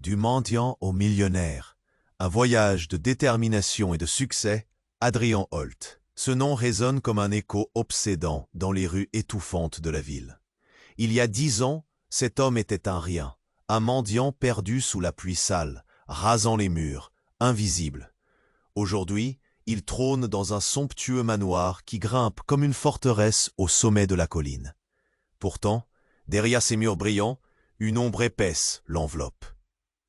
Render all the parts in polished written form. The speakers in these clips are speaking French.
Du mendiant au millionnaire. Un voyage de détermination et de succès, Adrian Holt. Ce nom résonne comme un écho obsédant dans les rues étouffantes de la ville. Il y a 10 ans, cet homme était un rien, un mendiant perdu sous la pluie sale, rasant les murs, invisible. Aujourd'hui, il trône dans un somptueux manoir qui grimpe comme une forteresse au sommet de la colline. Pourtant, derrière ces murs brillants, une ombre épaisse l'enveloppe.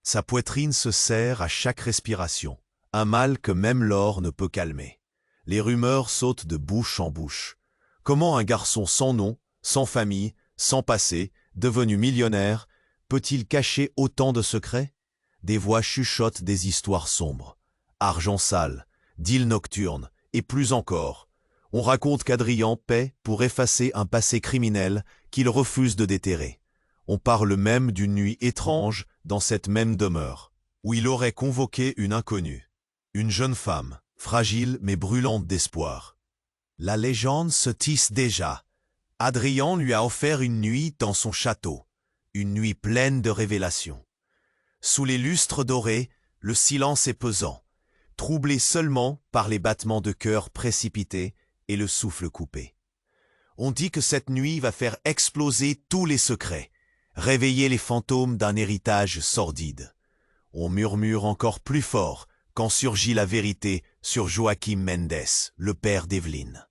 Sa poitrine se serre à chaque respiration, un mal que même l'or ne peut calmer. Les rumeurs sautent de bouche en bouche. Comment un garçon sans nom, sans famille, sans passé, devenu millionnaire, peut-il cacher autant de secrets? Des voix chuchotent des histoires sombres. Argent sale, deals nocturnes, et plus encore. On raconte qu'Adrian paie pour effacer un passé criminel qu'il refuse de déterrer. On parle même d'une nuit étrange dans cette même demeure, où il aurait convoqué une inconnue. Une jeune femme, fragile mais brûlante d'espoir. La légende se tisse déjà. Adrian lui a offert une nuit dans son château, une nuit pleine de révélations. Sous les lustres dorés, le silence est pesant, troublé seulement par les battements de cœur précipités et le souffle coupé. On dit que cette nuit va faire exploser tous les secrets, réveiller les fantômes d'un héritage sordide. On murmure encore plus fort quand surgit la vérité sur Joaquim Mendes, le père d'Evelyn.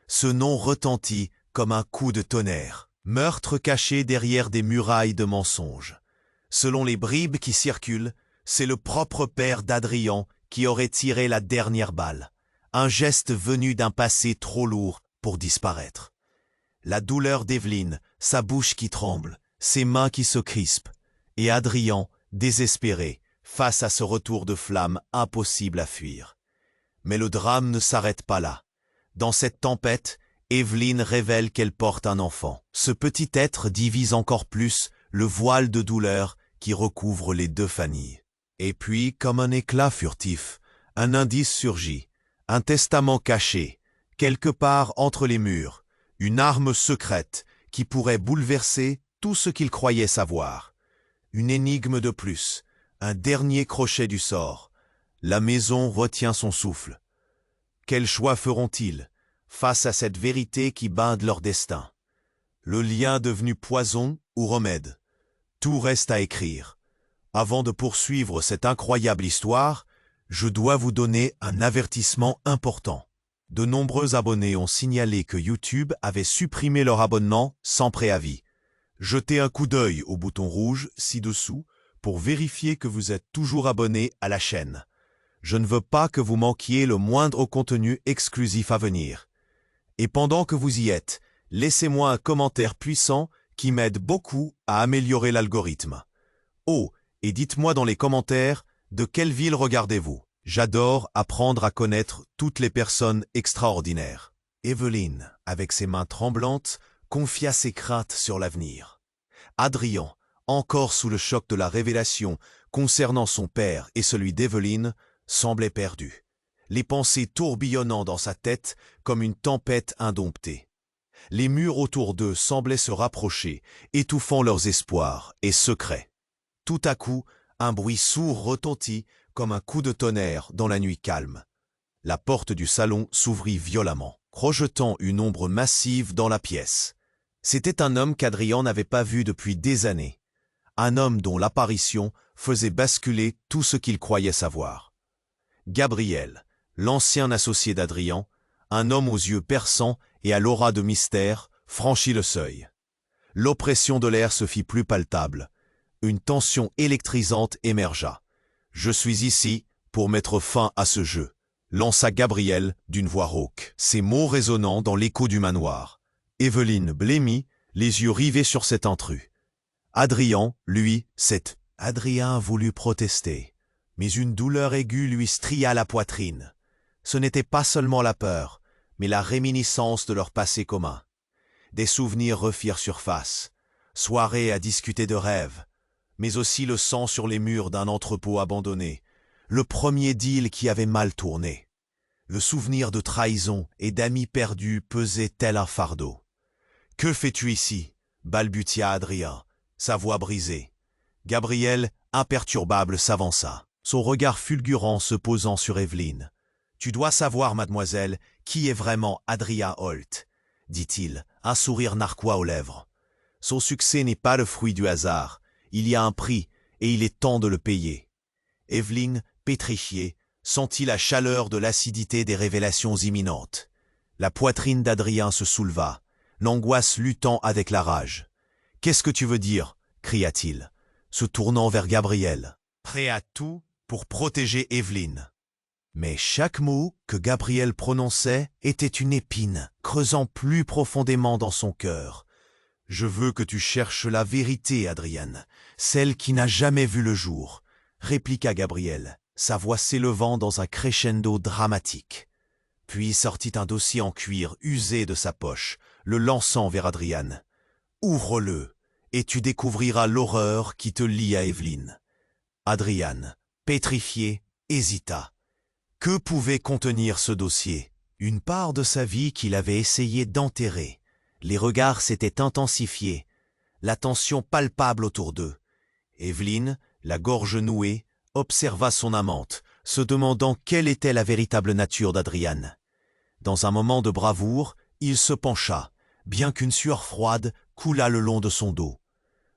Ce nom retentit comme un coup de tonnerre, meurtre caché derrière des murailles de mensonges. Selon les bribes qui circulent, c'est le propre père d'Adrian qui aurait tiré la dernière balle, un geste venu d'un passé trop lourd pour disparaître. La douleur d'Evelyn, sa bouche qui tremble, ses mains qui se crispent, et Adrian, désespéré, face à ce retour de flamme impossible à fuir. Mais le drame ne s'arrête pas là. Dans cette tempête, Evelyn révèle qu'elle porte un enfant. Ce petit être divise encore plus le voile de douleur qui recouvre les deux familles. Et puis, comme un éclat furtif, un indice surgit, un testament caché, quelque part entre les murs, une arme secrète qui pourrait bouleverser tout ce qu'il croyait savoir. Une énigme de plus, un dernier crochet du sort. La maison retient son souffle. Quel choix feront-ils face à cette vérité qui binde leur destin? Le lien devenu poison ou remède? Tout reste à écrire. Avant de poursuivre cette incroyable histoire, je dois vous donner un avertissement important. De nombreux abonnés ont signalé que YouTube avait supprimé leur abonnement sans préavis. Jetez un coup d'œil au bouton rouge ci-dessous pour vérifier que vous êtes toujours abonné à la chaîne. Je ne veux pas que vous manquiez le moindre contenu exclusif à venir. Et pendant que vous y êtes, laissez-moi un commentaire puissant qui m'aide beaucoup à améliorer l'algorithme. Oh, et dites-moi dans les commentaires de quelle ville regardez-vous. J'adore apprendre à connaître toutes les personnes extraordinaires. Evelyn, avec ses mains tremblantes, confia ses craintes sur l'avenir. Adrian, encore sous le choc de la révélation concernant son père et celui d'Evelyn, semblait perdu, les pensées tourbillonnant dans sa tête comme une tempête indomptée. Les murs autour d'eux semblaient se rapprocher, étouffant leurs espoirs et secrets. Tout à coup, un bruit sourd retentit comme un coup de tonnerre dans la nuit calme. La porte du salon s'ouvrit violemment, projetant une ombre massive dans la pièce. C'était un homme qu'Adrian n'avait pas vu depuis des années. Un homme dont l'apparition faisait basculer tout ce qu'il croyait savoir. Gabriel, l'ancien associé d'Adrian, un homme aux yeux perçants et à l'aura de mystère, franchit le seuil. L'oppression de l'air se fit plus palpable. Une tension électrisante émergea. « Je suis ici pour mettre fin à ce jeu », lança Gabriel d'une voix rauque, ses mots résonnant dans l'écho du manoir. Evelyn blêmit, les yeux rivés sur cet intrus. Adrian, lui, Adrien voulut protester, mais une douleur aiguë lui stria la poitrine. Ce n'était pas seulement la peur, mais la réminiscence de leur passé commun. Des souvenirs refirent surface, soirées à discuter de rêves, mais aussi le sang sur les murs d'un entrepôt abandonné, le premier deal qui avait mal tourné. Le souvenir de trahison et d'amis perdus pesait tel un fardeau. « Que fais-tu ici » balbutia Adrien, sa voix brisée. Gabriel imperturbable, s'avança, son regard fulgurant se posant sur Evelyne. « Tu dois savoir, mademoiselle, qui est vraiment Adrien Holt, dit-il, un sourire narquois aux lèvres. Son succès n'est pas le fruit du hasard. Il y a un prix, et il est temps de le payer. » Evelyne, pétrifiée, sentit la chaleur de l'acidité des révélations imminentes. La poitrine d'Adrien se souleva, l'angoisse luttant avec la rage. « Qu'est-ce que tu veux dire » cria-t-il, se tournant vers Gabriel, prêt à tout pour protéger Evelyne. Mais chaque mot que Gabriel prononçait était une épine, creusant plus profondément dans son cœur. « Je veux que tu cherches la vérité, Adrienne, celle qui n'a jamais vu le jour, » répliqua Gabriel, sa voix s'élevant dans un crescendo dramatique. Puis sortit un dossier en cuir usé de sa poche, le lançant vers Adrienne. « Ouvre-le, et tu découvriras l'horreur qui te lie à Evelyne. » Adrienne, pétrifiée, hésita. Que pouvait contenir ce dossier? Une part de sa vie qu'il avait essayé d'enterrer. Les regards s'étaient intensifiés, la tension palpable autour d'eux. Evelyne, la gorge nouée, observa son amante, se demandant quelle était la véritable nature d'Adrienne. Dans un moment de bravoure, il se pencha, bien qu'une sueur froide coulât le long de son dos.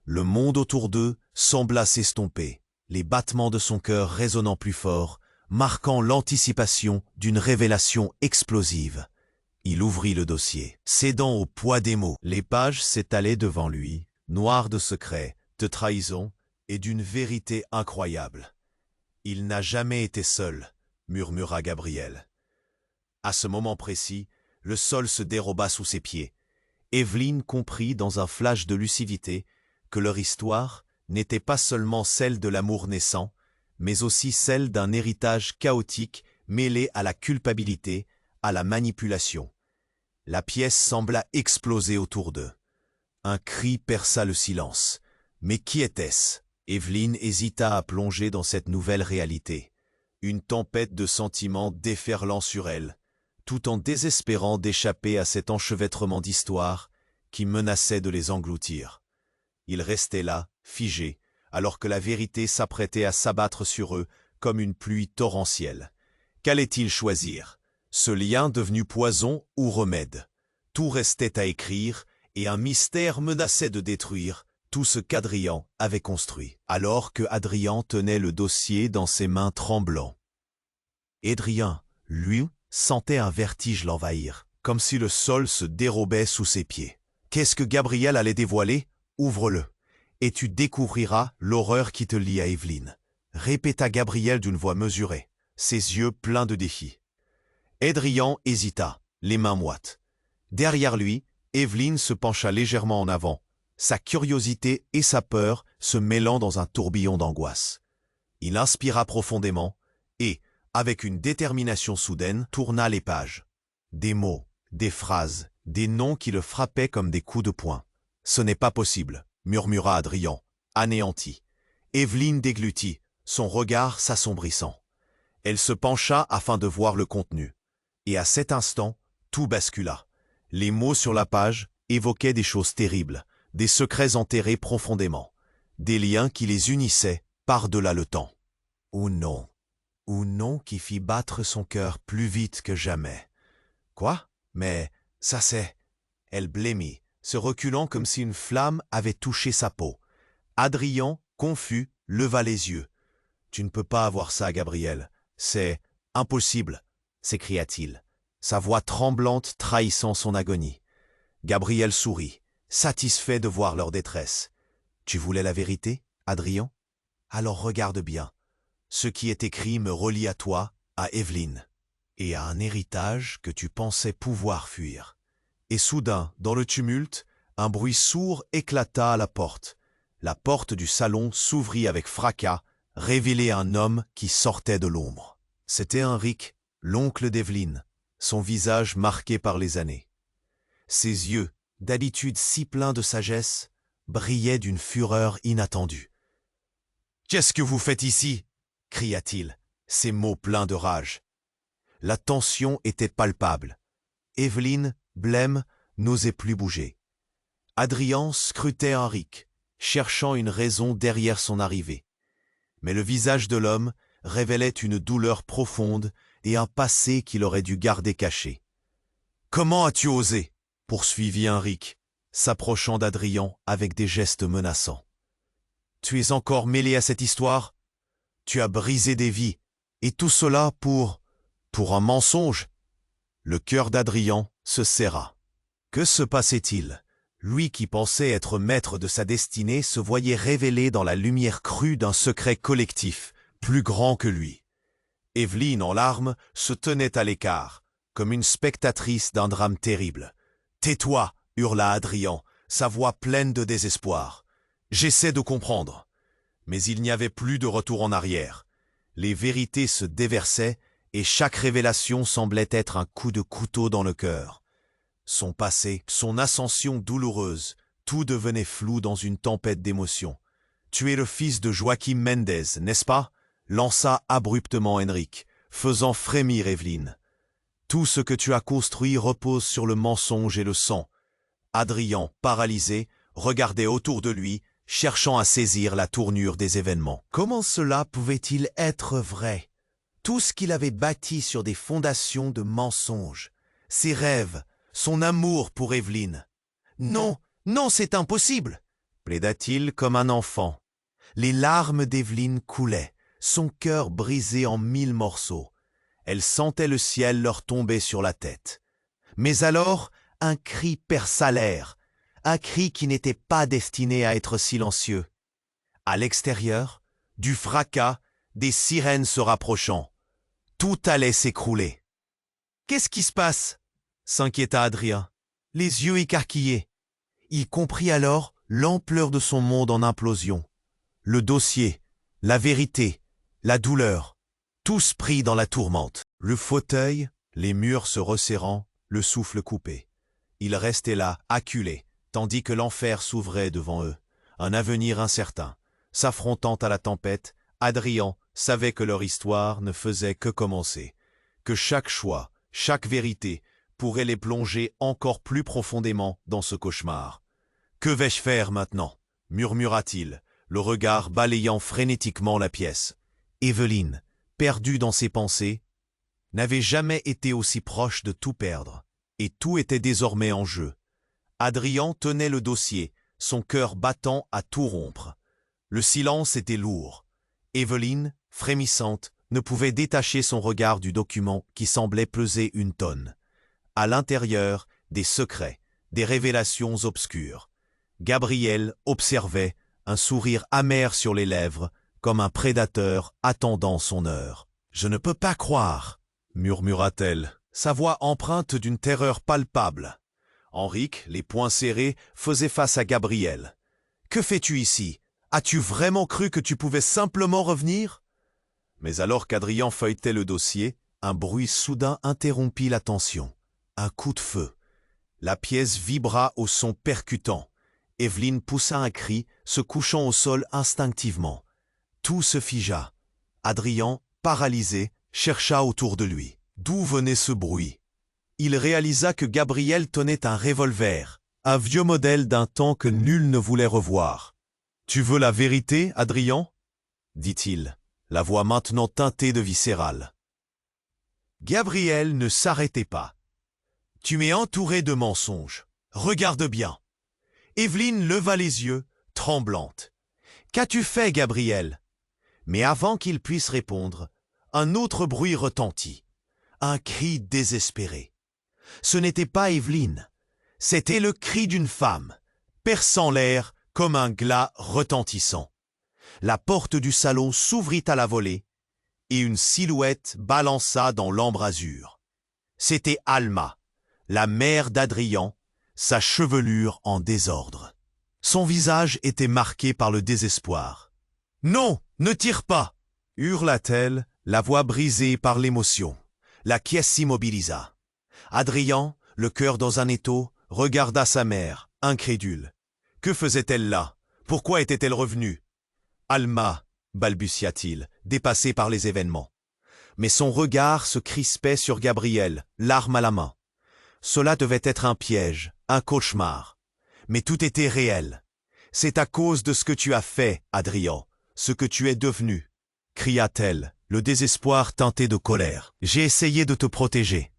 Le monde autour d'eux sembla s'estomper, les battements de son cœur résonnant plus fort, marquant l'anticipation d'une révélation explosive. Il ouvrit le dossier, cédant au poids des mots. Les pages s'étalaient devant lui, noires de secrets, de trahison et d'une vérité incroyable. « Il n'a jamais été seul », murmura Gabriel. À ce moment précis, le sol se déroba sous ses pieds. Evelyne comprit dans un flash de lucidité que leur histoire n'était pas seulement celle de l'amour naissant, mais aussi celle d'un héritage chaotique mêlé à la culpabilité, à la manipulation. La pièce sembla exploser autour d'eux. Un cri perça le silence. Mais qui était-ce? Evelyne hésita à plonger dans cette nouvelle réalité. Une tempête de sentiments déferlant sur elle, tout en désespérant d'échapper à cet enchevêtrement d'histoires qui menaçait de les engloutir. Ils restaient là, figés, alors que la vérité s'apprêtait à s'abattre sur eux comme une pluie torrentielle. Qu'allait-il choisir? Ce lien devenu poison ou remède? Tout restait à écrire, et un mystère menaçait de détruire tout ce qu'Adrien avait construit, alors que Adrien tenait le dossier dans ses mains tremblantes. Adrien, lui, sentait un vertige l'envahir, comme si le sol se dérobait sous ses pieds. Qu'est-ce que Gabriel allait dévoiler? Ouvre-le, et tu découvriras l'horreur qui te lie à Evelyne, répéta Gabriel d'une voix mesurée, ses yeux pleins de défi. Adrien hésita, les mains moites. Derrière lui, Evelyne se pencha légèrement en avant, sa curiosité et sa peur se mêlant dans un tourbillon d'angoisse. Il inspira profondément et, avec une détermination soudaine, tourna les pages. Des mots, des phrases, des noms qui le frappaient comme des coups de poing. « Ce n'est pas possible », murmura Adrien, anéanti. Evelyne déglutit, son regard s'assombrissant. Elle se pencha afin de voir le contenu. Et à cet instant, tout bascula. Les mots sur la page évoquaient des choses terribles, des secrets enterrés profondément, des liens qui les unissaient par-delà le temps. Ou non qui fit battre son cœur plus vite que jamais. Quoi? Mais ça c'est... Elle blêmit, se reculant comme si une flamme avait touché sa peau. Adrien, confus, leva les yeux. « Tu ne peux pas avoir ça, Gabriel. C'est impossible !» s'écria-t-il, sa voix tremblante trahissant son agonie. Gabriel sourit, satisfait de voir leur détresse. « Tu voulais la vérité, Adrien? Alors regarde bien. Ce qui est écrit me relie à toi, à Evelyne, et à un héritage que tu pensais pouvoir fuir. » Et soudain, dans le tumulte, un bruit sourd éclata à la porte. La porte du salon s'ouvrit avec fracas, révélait un homme qui sortait de l'ombre. C'était Henrik, l'oncle d'Evelyne, son visage marqué par les années. Ses yeux, d'habitude si pleins de sagesse, brillaient d'une fureur inattendue. « Qu'est-ce que vous faites ici ?» cria-t-il, ses mots pleins de rage. La tension était palpable. Evelyne, blême, n'osait plus bouger. Adrien scrutait Henrik, cherchant une raison derrière son arrivée. Mais le visage de l'homme révélait une douleur profonde et un passé qu'il aurait dû garder caché. « Comment as-tu osé ?» poursuivit Henrique, s'approchant d'Adrien avec des gestes menaçants. « Tu es encore mêlé à cette histoire? Tu as brisé des vies, et tout cela pour un mensonge ?» Le cœur d'Adrien se serra. Que se passait-il? Lui qui pensait être maître de sa destinée se voyait révélé dans la lumière crue d'un secret collectif, plus grand que lui. Evelyne, en larmes, se tenait à l'écart, comme une spectatrice d'un drame terrible. « Tais-toi » hurla Adrien, sa voix pleine de désespoir. « J'essaie de comprendre. » Mais il n'y avait plus de retour en arrière. Les vérités se déversaient et chaque révélation semblait être un coup de couteau dans le cœur. Son passé, son ascension douloureuse, tout devenait flou dans une tempête d'émotions. « Tu es le fils de Joaquim Mendez, n'est-ce pas ?» lança abruptement Henrique, faisant frémir Evelyne. « Tout ce que tu as construit repose sur le mensonge et le sang. » Adrien, paralysé, regardait autour de lui, cherchant à saisir la tournure des événements. Comment cela pouvait-il être vrai? Tout ce qu'il avait bâti sur des fondations de mensonges, ses rêves, son amour pour Evelyne. « Non, non, c'est impossible !» plaida-t-il comme un enfant. Les larmes d'Evelyne coulaient, son cœur brisé en 1000 morceaux. Elle sentait le ciel leur tomber sur la tête. Mais alors, un cri perça l'air, un cri qui n'était pas destiné à être silencieux. À l'extérieur, du fracas, des sirènes se rapprochant. Tout allait s'écrouler. « Qu'est-ce qui se passe ?» s'inquiéta Adrien, les yeux écarquillés. Il comprit alors l'ampleur de son monde en implosion. Le dossier, la vérité, la douleur, tous pris dans la tourmente. Le fauteuil, les murs se resserrant, le souffle coupé. Ils restaient là, acculés, tandis que l'enfer s'ouvrait devant eux. Un avenir incertain. S'affrontant à la tempête, Adrien savait que leur histoire ne faisait que commencer, que chaque choix, chaque vérité, pourrait les plonger encore plus profondément dans ce cauchemar. « Que vais-je faire maintenant ?» murmura-t-il, le regard balayant frénétiquement la pièce. Evelyne, perdue dans ses pensées, n'avait jamais été aussi proche de tout perdre, et tout était désormais en jeu. Adrien tenait le dossier, son cœur battant à tout rompre. Le silence était lourd. Evelyne, frémissante, ne pouvait détacher son regard du document qui semblait peser une tonne. À l'intérieur, des secrets, des révélations obscures. Gabriel observait, un sourire amer sur les lèvres, comme un prédateur attendant son heure. « Je ne peux pas croire !» murmura-t-elle, sa voix empreinte d'une terreur palpable. Henrique, les poings serrés, faisait face à Gabriel. « Que fais-tu ici? As-tu vraiment cru que tu pouvais simplement revenir ?» Mais alors qu'Adrien feuilletait le dossier, un bruit soudain interrompit la tension. Un coup de feu. La pièce vibra au son percutant. Evelyne poussa un cri, se couchant au sol instinctivement. Tout se figea. Adrien, paralysé, chercha autour de lui. D'où venait ce bruit? Il réalisa que Gabriel tenait un revolver, un vieux modèle d'un temps que nul ne voulait revoir. « Tu veux la vérité, Adrien ?» dit-il, la voix maintenant teintée de viscérale. Gabriel ne s'arrêtait pas. « Tu m'es entouré de mensonges. Regarde bien. » Evelyne leva les yeux, tremblante. « Qu'as-tu fait, Gabriel ?» Mais avant qu'il puisse répondre, un autre bruit retentit. Un cri désespéré. Ce n'était pas Evelyne. C'était le cri d'une femme, perçant l'air comme un glas retentissant. La porte du salon s'ouvrit à la volée et une silhouette balança dans l'embrasure. C'était Alma, la mère d'Adrien, sa chevelure en désordre. Son visage était marqué par le désespoir. « Non, ne tire pas !» hurla-t-elle, la voix brisée par l'émotion. La caisse s'immobilisa. Adrien, le cœur dans un étau, regarda sa mère, incrédule. Que faisait-elle là? Pourquoi était-elle revenue? Alma, balbutia-t-il, dépassé par les événements. Mais son regard se crispait sur Gabriel, l'arme à la main. Cela devait être un piège, un cauchemar. Mais tout était réel. C'est à cause de ce que tu as fait, Adrien, ce que tu es devenu. cria-t-elle, le désespoir teinté de colère. J'ai essayé de te protéger.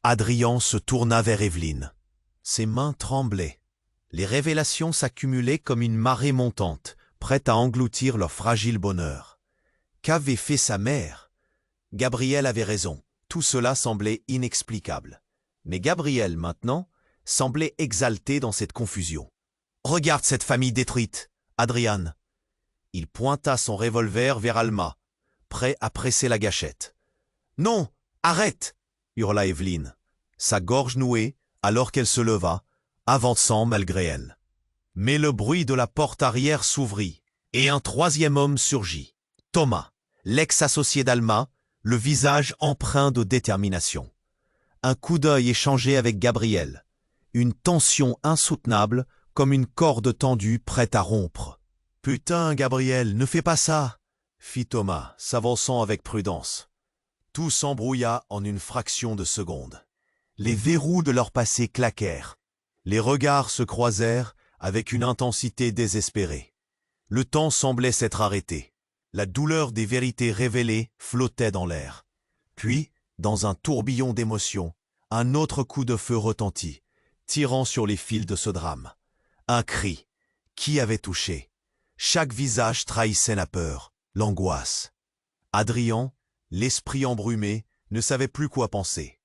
Adrien se tourna vers Evelyne. Ses mains tremblaient. Les révélations s'accumulaient comme une marée montante, prête à engloutir leur fragile bonheur. Qu'avait fait sa mère? Gabriel avait raison. Tout cela semblait inexplicable. Mais Gabriel, maintenant, semblait exalté dans cette confusion. « Regarde cette famille détruite, Adrian !» Il pointa son revolver vers Alma, prêt à presser la gâchette. « Non, arrête !» hurla Evelyne, sa gorge nouée alors qu'elle se leva, avançant malgré elle. Mais le bruit de la porte arrière s'ouvrit, et un troisième homme surgit. Thomas, l'ex-associé d'Alma, le visage empreint de détermination. Un coup d'œil échangé avec Gabriel. Une tension insoutenable, comme une corde tendue prête à rompre. « Putain, Gabriel, ne fais pas ça !» fit Thomas, s'avançant avec prudence. Tout s'embrouilla en une fraction de seconde. Les verrous de leur passé claquèrent. Les regards se croisèrent avec une intensité désespérée. Le temps semblait s'être arrêté. La douleur des vérités révélées flottait dans l'air. Puis, dans un tourbillon d'émotions, un autre coup de feu retentit, tirant sur les fils de ce drame. Un cri. Qui avait touché? Chaque visage trahissait la peur, l'angoisse. Adrien, l'esprit embrumé, ne savait plus quoi penser.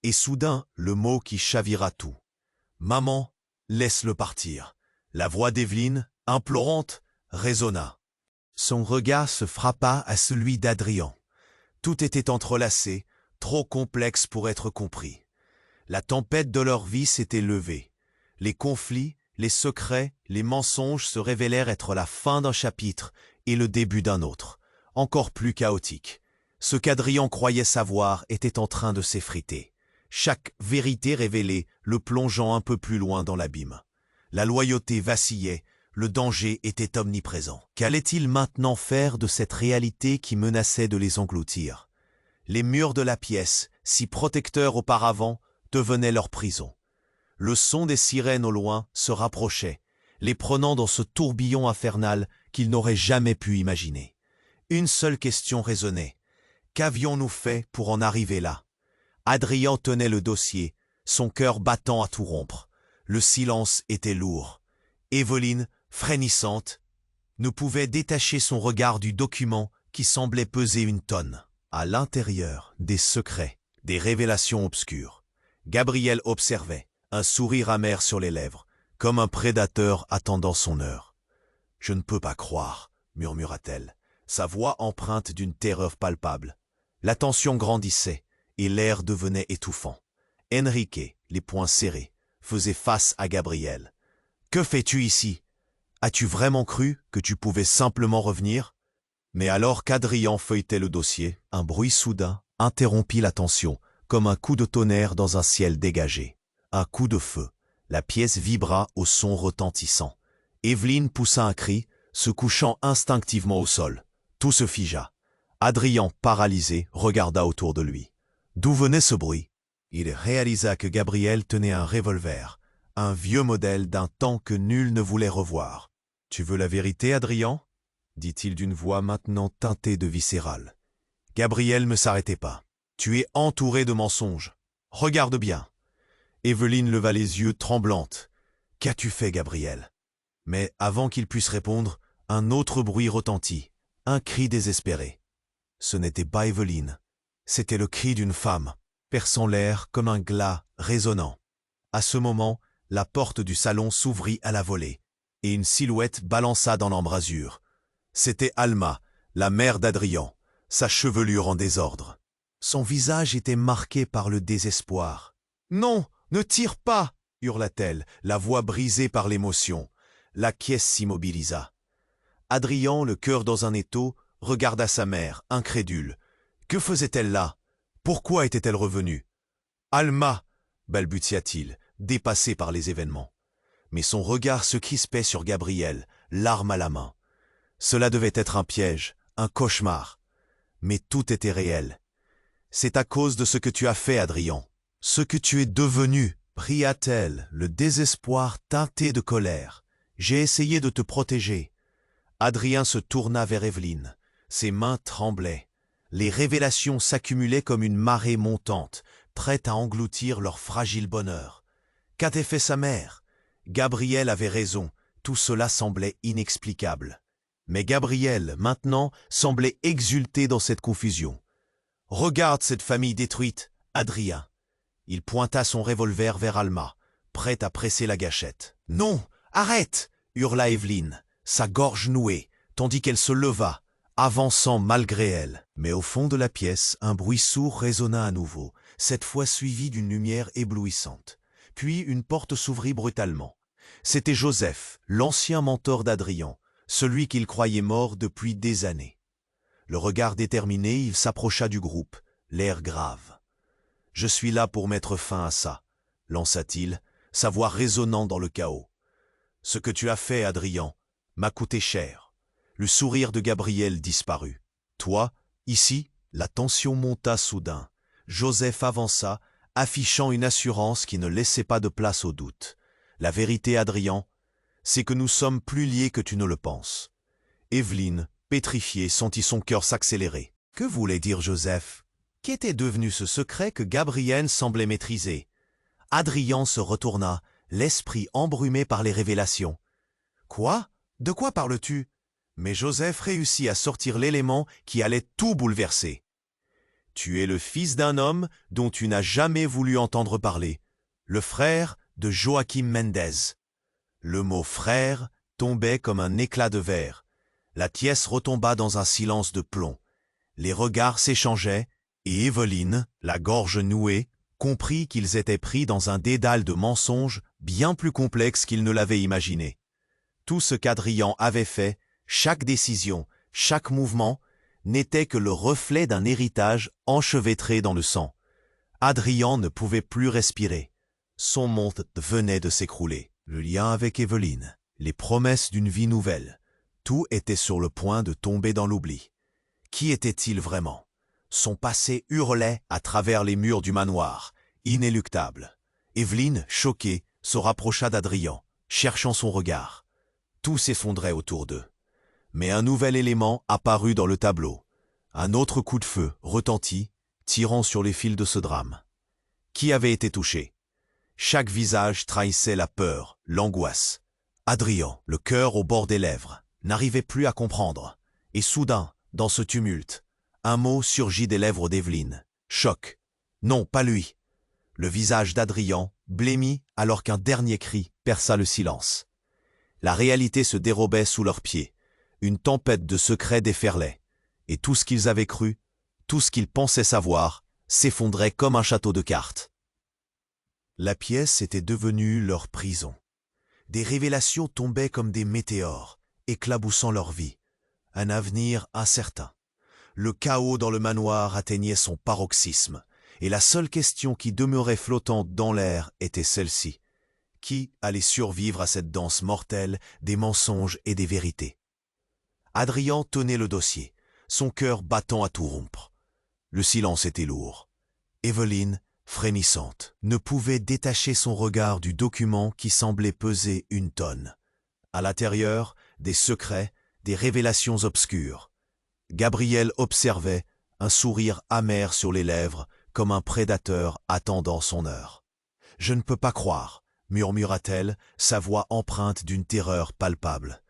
Et soudain, le mot qui chavira tout. « Maman, laisse-le partir !» La voix d'Evelyne, implorante, résonna. Son regard se frappa à celui d'Adrien. Tout était entrelacé, trop complexe pour être compris. La tempête de leur vie s'était levée. Les conflits, les secrets, les mensonges se révélèrent être la fin d'un chapitre et le début d'un autre, encore plus chaotique. Ce qu'Adrien croyait savoir était en train de s'effriter. Chaque vérité révélée le plongeant un peu plus loin dans l'abîme. La loyauté vacillait, le danger était omniprésent. Qu'allait-il maintenant faire de cette réalité qui menaçait de les engloutir? Les murs de la pièce, si protecteurs auparavant, devenaient leur prison. Le son des sirènes au loin se rapprochait, les prenant dans ce tourbillon infernal qu'ils n'auraient jamais pu imaginer. Une seule question résonnait. Qu'avions-nous fait pour en arriver là? Adrien tenait le dossier, son cœur battant à tout rompre. Le silence était lourd. Evelyne, frémissante, ne pouvait détacher son regard du document qui semblait peser une tonne. À l'intérieur, des secrets, des révélations obscures. Gabriel observait, un sourire amer sur les lèvres, comme un prédateur attendant son heure. « Je ne peux pas croire », murmura-t-elle, sa voix empreinte d'une terreur palpable. La tension grandissait, et l'air devenait étouffant. Enrique, les poings serrés, faisait face à Gabriel. « Que fais-tu ici? As-tu vraiment cru que tu pouvais simplement revenir ?» Mais alors qu'Adrien feuilletait le dossier, un bruit soudain interrompit la tension, comme un coup de tonnerre dans un ciel dégagé. Un coup de feu. La pièce vibra au son retentissant. Evelyne poussa un cri, se couchant instinctivement au sol. Tout se figea. Adrien, paralysé, regarda autour de lui. D'où venait ce bruit? Il réalisa que Gabriel tenait un revolver, un vieux modèle d'un temps que nul ne voulait revoir. « Tu veux la vérité, Adrien ?» dit-il d'une voix maintenant teintée de viscérale. Gabriel ne s'arrêtait pas. « Tu es entouré de mensonges. Regarde bien. » Evelyne leva les yeux tremblante. « Qu'as-tu fait, Gabriel ?» Mais avant qu'il puisse répondre, un autre bruit retentit, un cri désespéré. Ce n'était pas Evelyne, c'était le cri d'une femme, perçant l'air comme un glas résonnant. À ce moment, la porte du salon s'ouvrit à la volée, et une silhouette balança dans l'embrasure. C'était Alma, la mère d'Adrien, sa chevelure en désordre. Son visage était marqué par le désespoir. « Non, ne tire pas !» hurla-t-elle, la voix brisée par l'émotion. La caisse s'immobilisa. Adrien, le cœur dans un étau, regarda sa mère, incrédule. Que faisait-elle là? Pourquoi était-elle revenue? « Alma !» balbutia-t-il, dépassé par les événements. Mais son regard se crispait sur Gabriel, l'arme à la main. Cela devait être un piège, un cauchemar. Mais tout était réel. « C'est à cause de ce que tu as fait, Adrien. Ce que tu es devenu, pria-t-elle, le désespoir teinté de colère. J'ai essayé de te protéger. » Adrien se tourna vers Evelyne. Ses mains tremblaient. Les révélations s'accumulaient comme une marée montante, prête à engloutir leur fragile bonheur. Qu'avait fait sa mère? Gabriel avait raison, tout cela semblait inexplicable. Mais Gabriel, maintenant, semblait exulter dans cette confusion. « Regarde cette famille détruite, Adrien !» Il pointa son revolver vers Alma, prête à presser la gâchette. « Non, arrête !» hurla Evelyne, sa gorge nouée, tandis qu'elle se leva, avançant malgré elle. Mais au fond de la pièce, un bruit sourd résonna à nouveau, cette fois suivi d'une lumière éblouissante. Puis une porte s'ouvrit brutalement. C'était Joseph, l'ancien mentor d'Adrien, celui qu'il croyait mort depuis des années. Le regard déterminé, il s'approcha du groupe, l'air grave. « Je suis là pour mettre fin à ça », lança-t-il, sa voix résonnant dans le chaos. « Ce que tu as fait, Adrien, m'a coûté cher. » Le sourire de Gabriel disparut. « Toi, ici ?» La tension monta soudain. Joseph avança, affichant une assurance qui ne laissait pas de place au doute. « La vérité, Adrien, c'est que nous sommes plus liés que tu ne le penses. » Evelyne, pétrifiée, sentit son cœur s'accélérer. Que voulait dire Joseph? Qu'était devenu ce secret que Gabriel semblait maîtriser? Adrien se retourna, l'esprit embrumé par les révélations. « Quoi? De quoi parles-tu » Mais Joseph réussit à sortir l'élément qui allait tout bouleverser. « Tu es le fils d'un homme dont tu n'as jamais voulu entendre parler, le frère de Joaquim Mendez. » Le mot « frère » tombait comme un éclat de verre. La pièce retomba dans un silence de plomb. Les regards s'échangeaient, et Evelyne, la gorge nouée, comprit qu'ils étaient pris dans un dédale de mensonges bien plus complexe qu'ils ne l'avaient imaginé. Tout ce qu'Adrien avait fait, chaque décision, chaque mouvement, n'était que le reflet d'un héritage enchevêtré dans le sang. Adrien ne pouvait plus respirer. Son monde venait de s'écrouler. Le lien avec Evelyne, les promesses d'une vie nouvelle, tout était sur le point de tomber dans l'oubli. Qui était-il vraiment? Son passé hurlait à travers les murs du manoir, inéluctable. Evelyne, choquée, se rapprocha d'Adrien, cherchant son regard. Tout s'effondrait autour d'eux. Mais un nouvel élément apparut dans le tableau. Un autre coup de feu retentit, tirant sur les fils de ce drame. Qui avait été touché? Chaque visage trahissait la peur, l'angoisse. Adrien, le cœur au bord des lèvres, n'arrivait plus à comprendre. Et soudain, dans ce tumulte, un mot surgit des lèvres d'Evelyne. Choc. Non, pas lui. Le visage d'Adrien blêmit alors qu'un dernier cri perça le silence. La réalité se dérobait sous leurs pieds. Une tempête de secrets déferlait. Et tout ce qu'ils avaient cru, tout ce qu'ils pensaient savoir, s'effondrait comme un château de cartes. La pièce était devenue leur prison. Des révélations tombaient comme des météores, éclaboussant leur vie. Un avenir incertain. Le chaos dans le manoir atteignait son paroxysme, et la seule question qui demeurait flottante dans l'air était celle-ci. Qui allait survivre à cette danse mortelle des mensonges et des vérités? Adrien tenait le dossier, son cœur battant à tout rompre. Le silence était lourd. Evelyne, frémissante, ne pouvait détacher son regard du document qui semblait peser une tonne. À l'intérieur, des secrets, des révélations obscures. Gabriel observait, un sourire amer sur les lèvres, comme un prédateur attendant son heure. « Je ne peux pas croire », murmura-t-elle, sa voix empreinte d'une terreur palpable.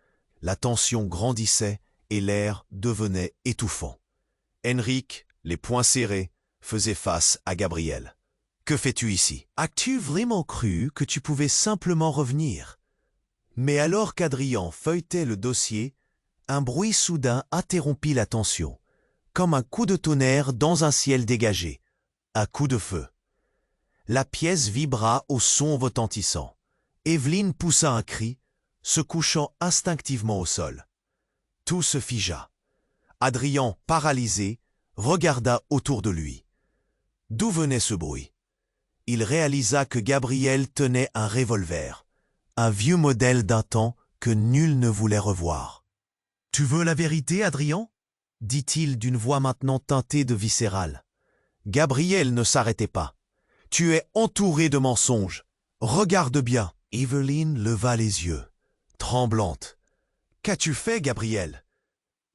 La tension grandissait et l'air devenait étouffant. Henrik, les poings serrés, faisait face à Gabriel. « Que fais-tu ici? As-tu vraiment cru que tu pouvais simplement revenir ?» Mais alors qu'Adrien feuilletait le dossier, un bruit soudain interrompit la tension, comme un coup de tonnerre dans un ciel dégagé, un coup de feu. La pièce vibra au son retentissant. Evelyne poussa un cri, se couchant instinctivement au sol. Tout se figea. Adrien, paralysé, regarda autour de lui. D'où venait ce bruit? Il réalisa que Gabriel tenait un revolver, un vieux modèle d'un temps que nul ne voulait revoir. « Tu veux la vérité, Adrien ?» dit-il d'une voix maintenant teintée de viscérale. Gabriel ne s'arrêtait pas. « Tu es entouré de mensonges. Regarde bien. » Evelyne leva les yeux, tremblante. « Qu'as-tu fait, Gabriel ?»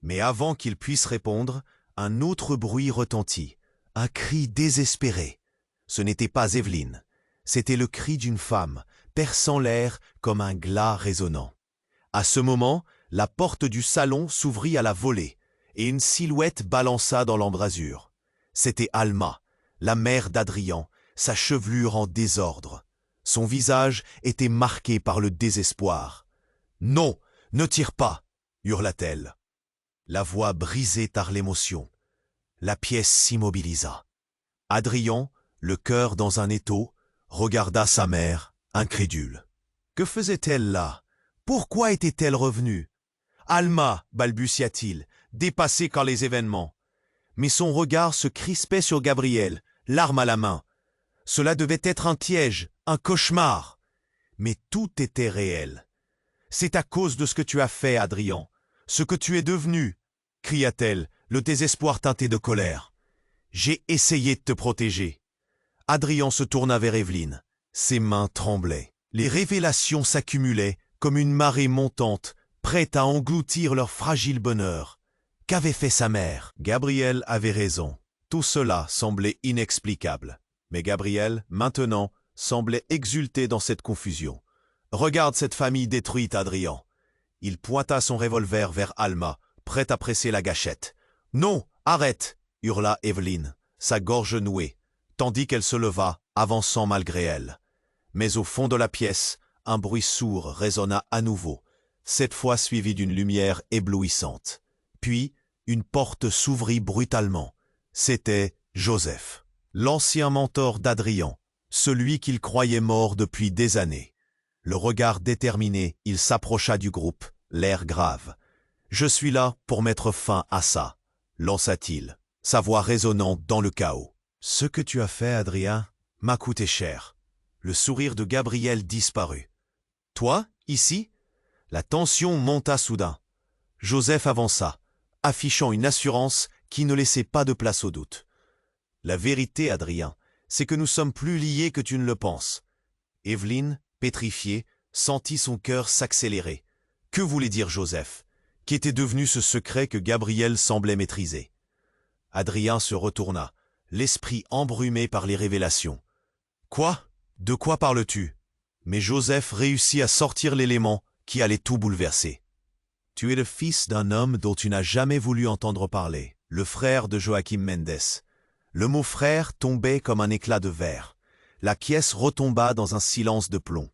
Mais avant qu'il puisse répondre, un autre bruit retentit, un cri désespéré. Ce n'était pas Evelyne, c'était le cri d'une femme, perçant l'air comme un glas résonnant. À ce moment, la porte du salon s'ouvrit à la volée, et une silhouette balança dans l'embrasure. C'était Alma, la mère d'Adrien, sa chevelure en désordre. Son visage était marqué par le désespoir. « Non, ne tire pas !» hurla-t-elle. La voix brisée par l'émotion. La pièce s'immobilisa. Adrien, le cœur dans un étau, regarda sa mère, incrédule. Que faisait-elle là? Pourquoi était-elle revenue? Alma, balbutia-t-il, dépassé par les événements. Mais son regard se crispait sur Gabriel, l'arme à la main. Cela devait être un piège, un cauchemar. Mais tout était réel. C'est à cause de ce que tu as fait, Adrien, ce que tu es devenu, cria-t-elle, le désespoir teinté de colère. J'ai essayé de te protéger. Adrien se tourna vers Evelyne. Ses mains tremblaient. Les révélations s'accumulaient comme une marée montante, prête à engloutir leur fragile bonheur. Qu'avait fait sa mère? Gabriel avait raison. Tout cela semblait inexplicable. Mais Gabriel, maintenant, semblait exulter dans cette confusion. Regarde cette famille détruite, Adrien. Il pointa son revolver vers Alma, prête à presser la gâchette. Non, arrête, hurla Evelyne, sa gorge nouée, tandis qu'elle se leva, avançant malgré elle. Mais au fond de la pièce, un bruit sourd résonna à nouveau, cette fois suivi d'une lumière éblouissante. Puis, une porte s'ouvrit brutalement. C'était Joseph, l'ancien mentor d'Adrien, celui qu'il croyait mort depuis des années. Le regard déterminé, il s'approcha du groupe, l'air grave. « Je suis là pour mettre fin à ça », lança-t-il, sa voix résonnant dans le chaos. « Ce que tu as fait, Adrien, m'a coûté cher. » Le sourire de Gabriel disparut. « Toi, ici ?» La tension monta soudain. Joseph avança, affichant une assurance qui ne laissait pas de place au doute. « La vérité, Adrien, c'est que nous sommes plus liés que tu ne le penses. » Evelyne, pétrifiée, sentit son cœur s'accélérer. Que voulait dire Joseph? Qu'était devenu ce secret que Gabriel semblait maîtriser? Adrien se retourna, l'esprit embrumé par les révélations. « Quoi? De quoi parles-tu » Mais Joseph réussit à sortir l'élément qui allait tout bouleverser. « Tu es le fils d'un homme dont tu n'as jamais voulu entendre parler, le frère de Joachim Mendes. » Le mot « frère » tombait comme un éclat de verre. La pièce retomba dans un silence de plomb.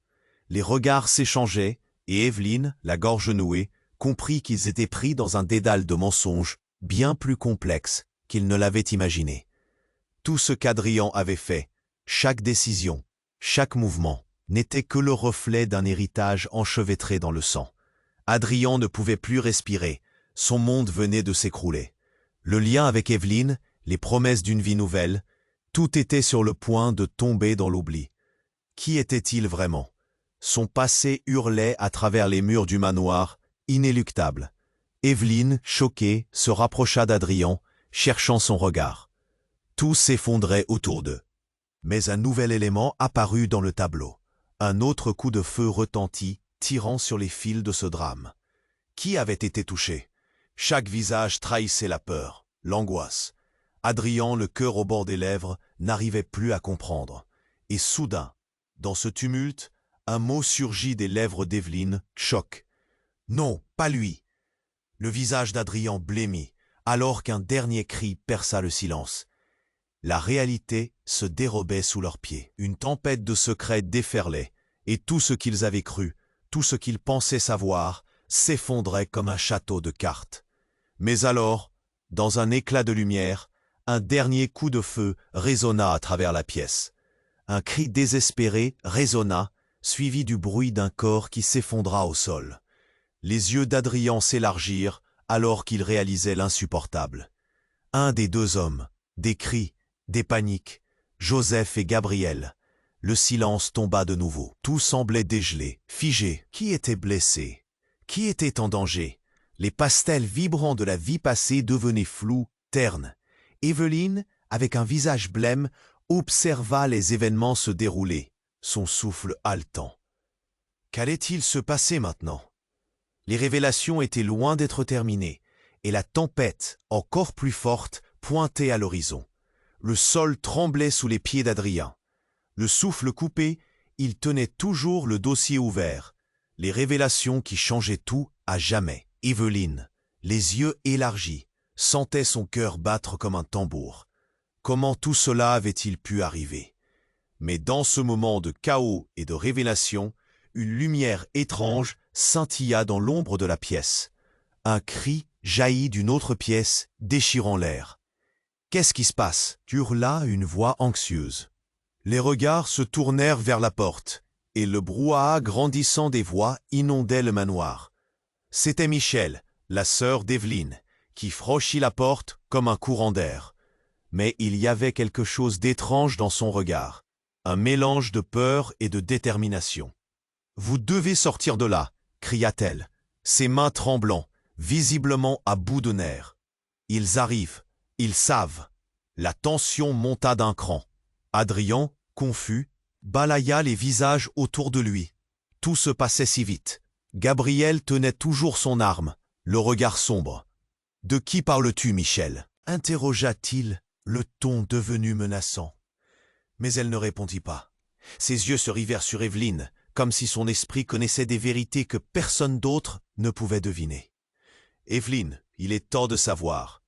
Les regards s'échangeaient, et Evelyne, la gorge nouée, comprit qu'ils étaient pris dans un dédale de mensonges bien plus complexe qu'ils ne l'avaient imaginé. Tout ce qu'Adrien avait fait, chaque décision, chaque mouvement, n'était que le reflet d'un héritage enchevêtré dans le sang. Adrien ne pouvait plus respirer, son monde venait de s'écrouler. Le lien avec Evelyne, les promesses d'une vie nouvelle, tout était sur le point de tomber dans l'oubli. Qui était-il vraiment? Son passé hurlait à travers les murs du manoir, inéluctable. Evelyne, choquée, se rapprocha d'Adrien, cherchant son regard. Tout s'effondrait autour d'eux. Mais un nouvel élément apparut dans le tableau. Un autre coup de feu retentit, tirant sur les fils de ce drame. Qui avait été touché? Chaque visage trahissait la peur, l'angoisse. Adrien, le cœur au bord des lèvres, n'arrivait plus à comprendre. Et soudain, dans ce tumulte, un mot surgit des lèvres d'Evelyne, choc. Non, pas lui. Le visage d'Adrien blêmit, alors qu'un dernier cri perça le silence. La réalité se dérobait sous leurs pieds. Une tempête de secrets déferlait, et tout ce qu'ils avaient cru, tout ce qu'ils pensaient savoir, s'effondrait comme un château de cartes. Mais alors, dans un éclat de lumière, un dernier coup de feu résonna à travers la pièce. Un cri désespéré résonna, suivi du bruit d'un corps qui s'effondra au sol. Les yeux d'Adrien s'élargirent alors qu'il réalisait l'insupportable. Un des deux hommes, des cris, des paniques, Joseph et Gabriel. Le silence tomba de nouveau. Tout semblait dégelé, figé. Qui était blessé? Qui était en danger? Les pastels vibrants de la vie passée devenaient flous, ternes. Evelyne, avec un visage blême, observa les événements se dérouler, son souffle haletant. Qu'allait-il se passer maintenant? Les révélations étaient loin d'être terminées, et la tempête, encore plus forte, pointait à l'horizon. Le sol tremblait sous les pieds d'Adrien. Le souffle coupé, il tenait toujours le dossier ouvert. Les révélations qui changeaient tout à jamais. Evelyne, les yeux élargis, sentait son cœur battre comme un tambour. Comment tout cela avait-il pu arriver? Mais dans ce moment de chaos et de révélation, une lumière étrange scintilla dans l'ombre de la pièce. Un cri jaillit d'une autre pièce, déchirant l'air. « Qu'est-ce qui se passe » hurla une voix anxieuse. Les regards se tournèrent vers la porte, et le brouhaha grandissant des voix inondait le manoir. C'était Michel, la sœur d'Evelyne, qui franchit la porte comme un courant d'air. Mais il y avait quelque chose d'étrange dans son regard, un mélange de peur et de détermination. « Vous devez sortir de là !» cria-t-elle, ses mains tremblant, visiblement à bout de nerfs. « Ils arrivent, ils savent !» La tension monta d'un cran. Adrien, confus, balaya les visages autour de lui. Tout se passait si vite. Gabriel tenait toujours son arme, le regard sombre. « De qui parles-tu, Michel » interrogea-t-il, le ton devenu menaçant. Mais elle ne répondit pas. Ses yeux se rivèrent sur Evelyne, comme si son esprit connaissait des vérités que personne d'autre ne pouvait deviner. « Evelyne, il est temps de savoir. »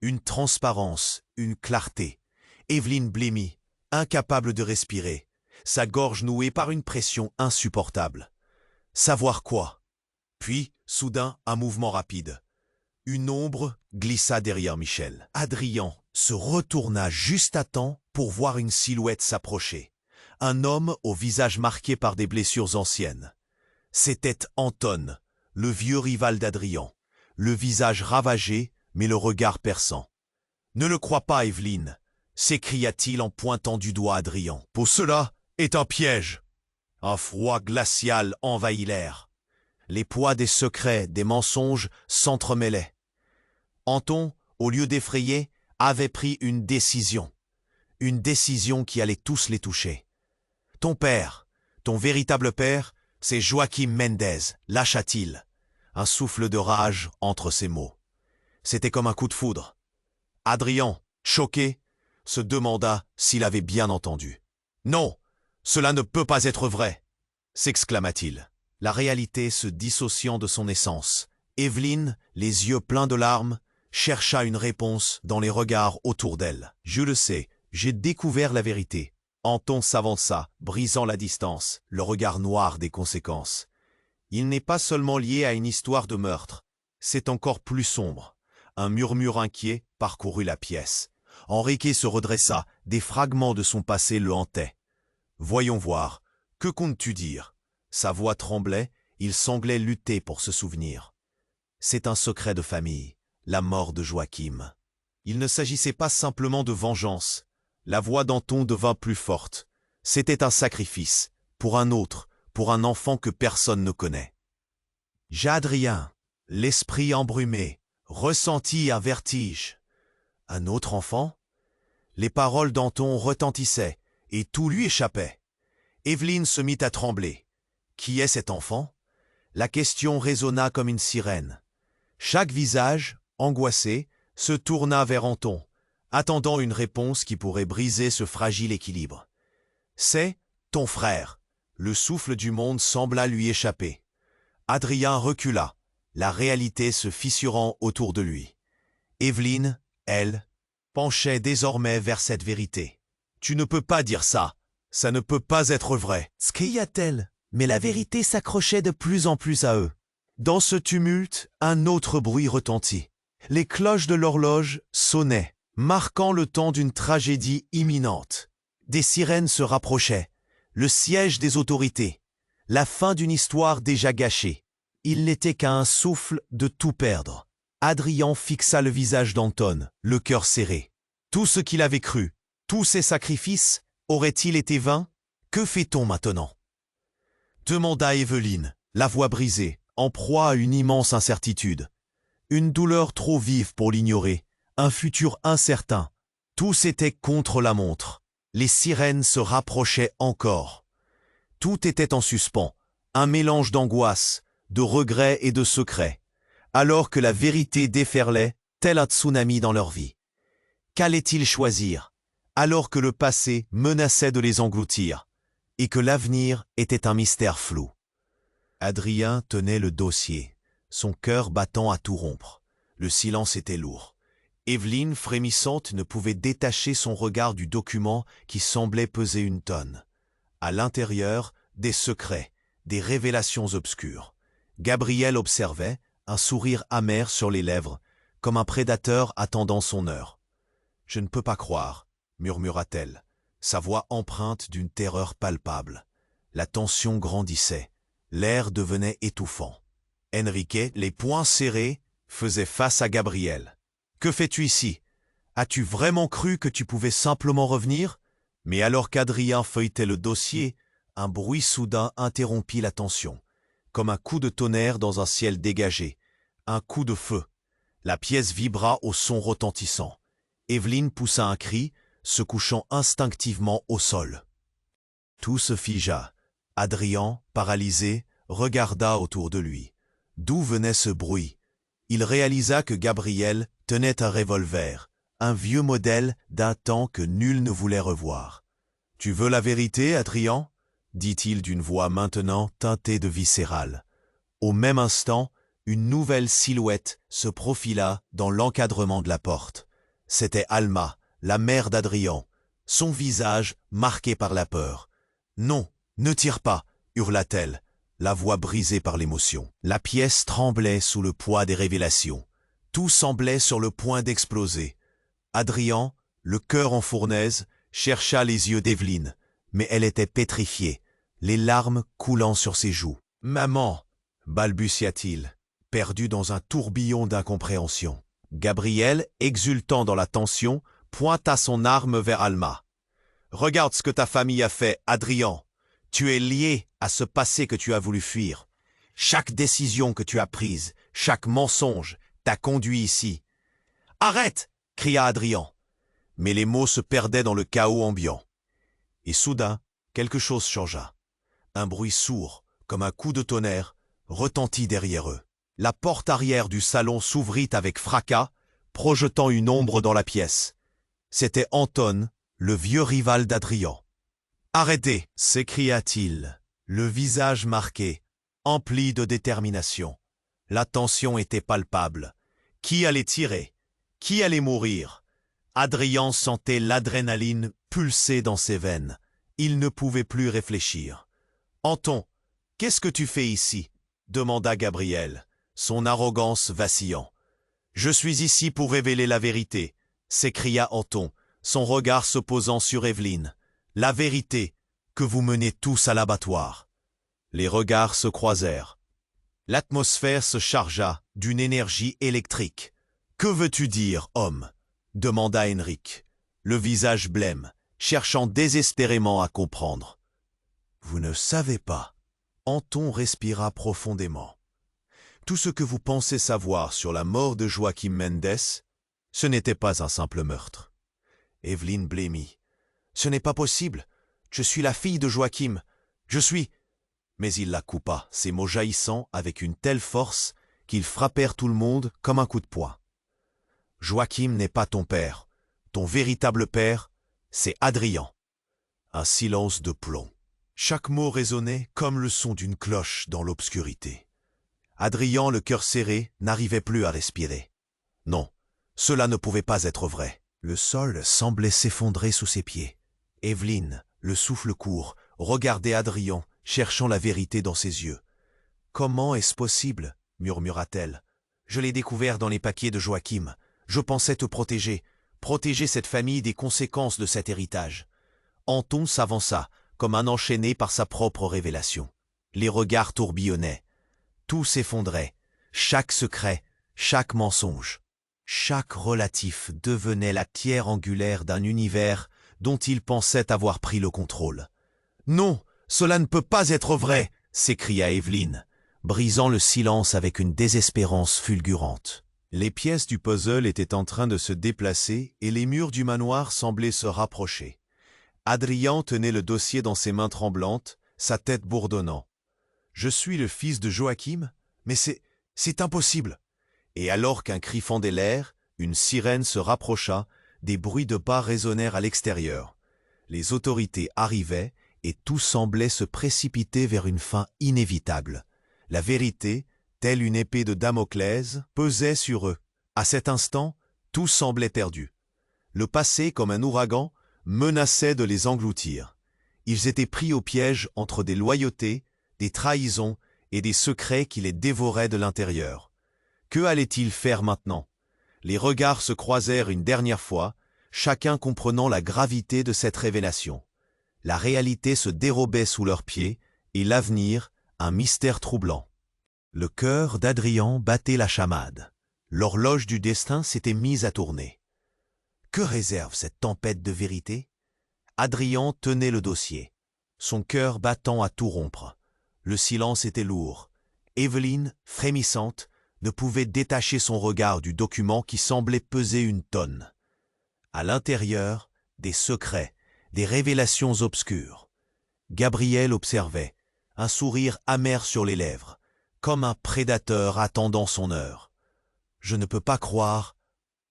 Une transparence, une clarté. Evelyne blêmit, incapable de respirer, sa gorge nouée par une pression insupportable. Savoir quoi? Puis, soudain, un mouvement rapide. Une ombre glissa derrière Michel. Adrien se retourna juste à temps pour voir une silhouette s'approcher. Un homme au visage marqué par des blessures anciennes. C'était Anton, le vieux rival d'Adrien, le visage ravagé, mais le regard perçant. « Ne le crois pas, Evelyne !» s'écria-t-il en pointant du doigt Adrien. « Pour cela est un piège !» Un froid glacial envahit l'air. Les poids des secrets, des mensonges s'entremêlaient. Anton, au lieu d'effrayer, avait pris une décision. Une décision qui allait tous les toucher. « Ton père, ton véritable père, c'est Joachim Mendez, lâcha-t-il. Un souffle de rage entre ses mots. C'était comme un coup de foudre. Adrien, choqué, se demanda s'il avait bien entendu. « Non, cela ne peut pas être vrai !» s'exclama-t-il, la réalité se dissociant de son essence. Evelyne, les yeux pleins de larmes, chercha une réponse dans les regards autour d'elle. « Je le sais, j'ai découvert la vérité. » Anton s'avança, brisant la distance, le regard noir des conséquences. « Il n'est pas seulement lié à une histoire de meurtre, c'est encore plus sombre. » Un murmure inquiet parcourut la pièce. Enrique se redressa, des fragments de son passé le hantaient. « Voyons voir, que comptes-tu dire » Sa voix tremblait, il semblait lutter pour se souvenir. « C'est un secret de famille, la mort de Joachim. » Il ne s'agissait pas simplement de vengeance. La voix d'Anton devint plus forte. C'était un sacrifice, pour un autre, pour un enfant que personne ne connaît. J'Adrien, l'esprit embrumé, ressentit un vertige. Un autre enfant? Les paroles d'Anton retentissaient, et tout lui échappait. Evelyne se mit à trembler. Qui est cet enfant? La question résonna comme une sirène. Chaque visage, angoissé, se tourna vers Anton, attendant une réponse qui pourrait briser ce fragile équilibre. « C'est ton frère !» Le souffle du monde sembla lui échapper. Adrien recula, la réalité se fissurant autour de lui. Evelyne, elle, penchait désormais vers cette vérité. « Tu ne peux pas dire ça, ça ne peut pas être vrai !» S'cria-t-elle, mais la vérité s'accrochait de plus en plus à eux. Dans ce tumulte, un autre bruit retentit. Les cloches de l'horloge sonnaient, marquant le temps d'une tragédie imminente. Des sirènes se rapprochaient, le siège des autorités, la fin d'une histoire déjà gâchée. Il n'était qu'à un souffle de tout perdre. Adrien fixa le visage d'Anton, le cœur serré. Tout ce qu'il avait cru, tous ses sacrifices, auraient-ils été vains? Que fait-on maintenant? Demanda Evelyne, la voix brisée, en proie à une immense incertitude. Une douleur trop vive pour l'ignorer, un futur incertain. Tous étaient contre la montre. Les sirènes se rapprochaient encore. Tout était en suspens, un mélange d'angoisse, de regrets et de secrets. alors que la vérité déferlait, tel un tsunami dans leur vie. Qu'allaient-ils choisir, alors que le passé menaçait de les engloutir, et que l'avenir était un mystère flou? Adrien tenait le dossier, son cœur battant à tout rompre. Le silence était lourd. Evelyne, frémissante, ne pouvait détacher son regard du document qui semblait peser une tonne. À l'intérieur, des secrets, des révélations obscures. Gabriel observait, un sourire amer sur les lèvres, comme un prédateur attendant son heure. « Je ne peux pas croire », murmura-t-elle, sa voix empreinte d'une terreur palpable. La tension grandissait, l'air devenait étouffant. Enrique, les poings serrés, faisait face à Gabriel. « Que fais-tu ici? As-tu vraiment cru que tu pouvais simplement revenir ?» Mais alors qu'Adrien feuilletait le dossier, un bruit soudain interrompit la tension, comme un coup de tonnerre dans un ciel dégagé, un coup de feu. La pièce vibra au son retentissant. Evelyne poussa un cri, se couchant instinctivement au sol. Tout se figea. Adrien, paralysé, regarda autour de lui. D'où venait ce bruit? Il réalisa que Gabriel tenait un revolver, un vieux modèle d'un temps que nul ne voulait revoir. « Tu veux la vérité, Adrien ?» dit-il d'une voix maintenant teintée de viscérale. Au même instant, une nouvelle silhouette se profila dans l'encadrement de la porte. C'était Alma, la mère d'Adrien, son visage marqué par la peur. « Non, ne tire pas !» hurla-t-elle, la voix brisée par l'émotion. La pièce tremblait sous le poids des révélations. Tout semblait sur le point d'exploser. Adrien, le cœur en fournaise, chercha les yeux d'Evelyne, mais elle était pétrifiée, les larmes coulant sur ses joues. « Maman !» balbutia-t-il, perdu dans un tourbillon d'incompréhension. Gabriel, exultant dans la tension, pointa son arme vers Alma. « Regarde ce que ta famille a fait, Adrien. Tu es lié à ce passé que tu as voulu fuir. Chaque décision que tu as prise, chaque mensonge, t'a conduit ici. »« Arrête !» cria Adrien. Mais les mots se perdaient dans le chaos ambiant. Et soudain, quelque chose changea. Un bruit sourd, comme un coup de tonnerre, retentit derrière eux. La porte arrière du salon s'ouvrit avec fracas, projetant une ombre dans la pièce. C'était Anton, le vieux rival d'Adrien. « Arrêtez !» s'écria-t-il, le visage marqué, empli de détermination. La tension était palpable. Qui allait tirer? Qui allait mourir? Adrien sentait l'adrénaline pulser dans ses veines. Il ne pouvait plus réfléchir. « Anton, qu'est-ce que tu fais ici ?» demanda Gabriel, son arrogance vacillant. « Je suis ici pour révéler la vérité », s'écria Anton, son regard se posant sur Evelyne. « La vérité, que vous menez tous à l'abattoir. » Les regards se croisèrent. L'atmosphère se chargea d'une énergie électrique. « Que veux-tu dire, homme ?» demanda Henrik, le visage blême, cherchant désespérément à comprendre. « Vous ne savez pas. » Anton respira profondément. « Tout ce que vous pensez savoir sur la mort de Joachim Mendes, ce n'était pas un simple meurtre. » Evelyne blêmit. « Ce n'est pas possible. Je suis la fille de Joachim. Je suis... » Mais il la coupa, ses mots jaillissant avec une telle force qu'ils frappèrent tout le monde comme un coup de poing. « Joachim n'est pas ton père. Ton véritable père, c'est Adrien. » Un silence de plomb. Chaque mot résonnait comme le son d'une cloche dans l'obscurité. Adrien, le cœur serré, n'arrivait plus à respirer. Non, cela ne pouvait pas être vrai. Le sol semblait s'effondrer sous ses pieds. Evelyne, le souffle court, regardait Adrien, cherchant la vérité dans ses yeux. « Comment est-ce possible ?» murmura-t-elle. « Je l'ai découvert dans les papiers de Joachim. Je pensais te protéger cette famille des conséquences de cet héritage. » Anton s'avança, comme un enchaîné par sa propre révélation. Les regards tourbillonnaient. Tout s'effondrait. Chaque secret, chaque mensonge, chaque relatif devenait la pierre angulaire d'un univers dont il pensait avoir pris le contrôle. « Non, cela ne peut pas être vrai !» s'écria Evelyne, brisant le silence avec une désespérance fulgurante. Les pièces du puzzle étaient en train de se déplacer et les murs du manoir semblaient se rapprocher. Adrien tenait le dossier dans ses mains tremblantes, sa tête bourdonnant. « Je suis le fils de Joachim, mais c'est impossible. Et alors qu'un cri fendait l'air, une sirène se rapprocha, des bruits de pas résonnèrent à l'extérieur. Les autorités arrivaient, et tout semblait se précipiter vers une fin inévitable. La vérité, telle une épée de Damoclès, pesait sur eux. À cet instant, tout semblait perdu. Le passé, comme un ouragan, menaçait de les engloutir. Ils étaient pris au piège entre des loyautés, des trahisons et des secrets qui les dévoraient de l'intérieur. Que allaient-ils faire maintenant? Les regards se croisèrent une dernière fois, chacun comprenant la gravité de cette révélation. La réalité se dérobait sous leurs pieds, et l'avenir, un mystère troublant. Le cœur d'Adrian battait la chamade. L'horloge du destin s'était mise à tourner. Que réserve cette tempête de vérité? Adrian tenait le dossier, son cœur battant à tout rompre. Le silence était lourd. Evelyne, frémissante, ne pouvait détacher son regard du document qui semblait peser une tonne. À l'intérieur, des secrets, des révélations obscures. Gabriel observait, un sourire amer sur les lèvres, comme un prédateur attendant son heure. « Je ne peux pas croire »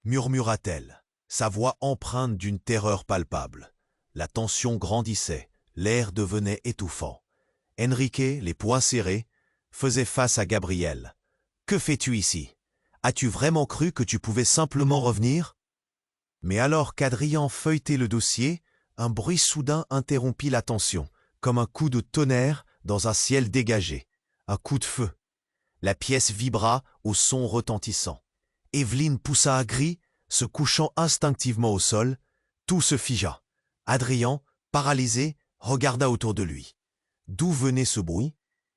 murmura-t-elle, sa voix empreinte d'une terreur palpable. La tension grandissait, l'air devenait étouffant. Enrique, les poings serrés, faisait face à Gabriel. « Que fais-tu ici? As-tu vraiment cru que tu pouvais simplement revenir ?» Mais alors qu'Adrian feuilletait le dossier, un bruit soudain interrompit la tension, comme un coup de tonnerre dans un ciel dégagé. Un coup de feu. La pièce vibra au son retentissant. Evelyne poussa un cri, se couchant instinctivement au sol. Tout se figea. Adrian, paralysé, regarda autour de lui. D'où venait ce bruit?